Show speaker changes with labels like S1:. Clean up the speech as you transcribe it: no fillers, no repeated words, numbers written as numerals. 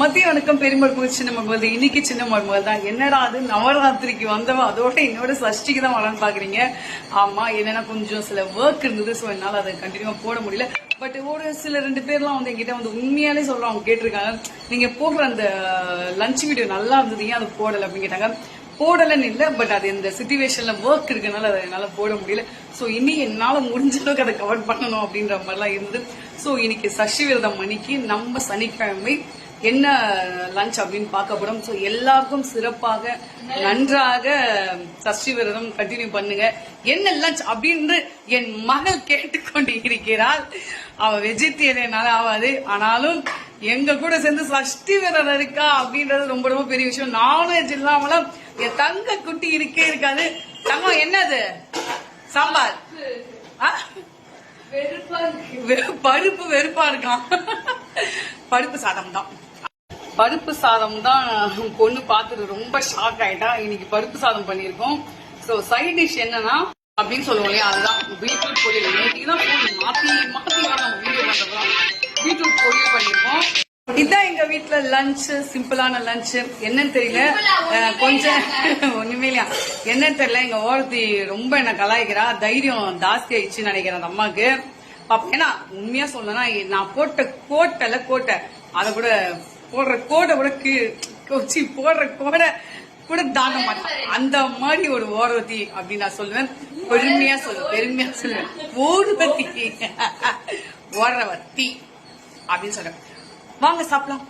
S1: மத்திய வணக்கம் பெருமருமகள் சின்ன மருமகள். இன்னைக்கு சின்ன மருமகள் தான். என்னடா அது நவராத்திரிக்கு வந்தவன் அதோட என்னோட சஷ்டிக்கு தான் வரலான்னு பாக்குறீங்க. ஆமா, என்னன்னா கொஞ்சம் சில ஒர்க் இருந்தது, ஸோ என்னால அதை கண்டினியூவா போட முடியல. பட் ஒரு சில 2 பேர்லாம் வந்து என்கிட்ட வந்து உண்மையாலே சொல்றாங்க, அவங்க கேட்டிருக்காங்க, நீங்க போடுற அந்த லஞ்ச் வீடியோ நல்லா இருந்தது, ஏன் அது போடல அப்படின்னு கேட்டாங்க. போடலன்னு இல்லை, பட் அது இந்த சிச்சுவேஷன்ல ஒர்க் இருக்கனால அதை என்னால போட முடியல. ஸோ இனி என்னால முடிஞ்ச அளவுக்கு அதை கவர் பண்ணணும் அப்படின்ற மாதிரிலாம் இருந்தது. ஸோ இன்னைக்கு சஷ்டி விரதம் அன்னைக்கு நம்ம சனிக்கிழமை என்ன லஞ்ச் அப்படின்னு பார்க்க போறோம். ஸோ எல்லாருக்கும் சிறப்பாக நன்றாக சஷ்டி விரதம் கண்டினியூ பண்ணுங்க. என்ன லஞ்ச் அப்படின்னு என் மகள் கேட்டுக்கொண்டு இருக்கிறாள். அவ வெஜிடேரியனால ஆகாது, ஆனாலும் எங்க கூட சேர்ந்து சஷ்டி விரதம் இருக்கா அப்படின்றது ரொம்ப ரொம்ப பெரிய விஷயம். நான்வெஜ் இல்லாமலாம் என் தங்க குட்டி இருக்கே இருக்காது. தங்கம் என்னது? சாம்பார். பருப்பு வெறுப்பா இருக்கான். பருப்பு சாதம் தான். பருப்பு சாதம் தான் பொண்ணு பார்த்துட்டு ரொம்ப ஷாக் ஆயிட்டா. இன்னைக்கு பருப்பு சாதம் பண்ணிருக்கோம். சோ சைட் டிஷ் என்னன்னா அப்படின்னு சொல்லுவோம் இல்லையா, அதுதான் பீட்ரூட் பொரியல். இன்னைக்கு தான் மாத்தி மாத்தி நம்ம வீடியோ பண்றோம். பீட்ரூட் பொரியல் பண்ணிருக்கோம். இதுதான் எங்க வீட்டுல லஞ்ச். சிம்பிளான லஞ்ச். என்னன்னு தெரியல, கொஞ்சம் ஒண்ணுமே இல்லையா, என்னன்னு தெரியல. எங்க ஓரத்தி ரொம்ப என்ன கலாய்க்கிறா. தைரியம் ஜாஸ்தி ஆயிடுச்சுன்னு நினைக்கிறேன் அந்த அம்மாக்கு. ஏன்னா உண்மையா சொல்லனா, நான் போட்ட கோட்டை அதை கூட போடுற கோடை கூட போடுற கோடை கூட தாண்ட மாட்டேன். அந்த மாதிரி ஒரு ஓரவத்தி அப்படின்னு நான் சொல்லுவேன். பெருமையா சொல்லுவேன். ஓரவத்தி அப்படின்னு சொல்றேன். வாங்க சாப்பிடலாம்.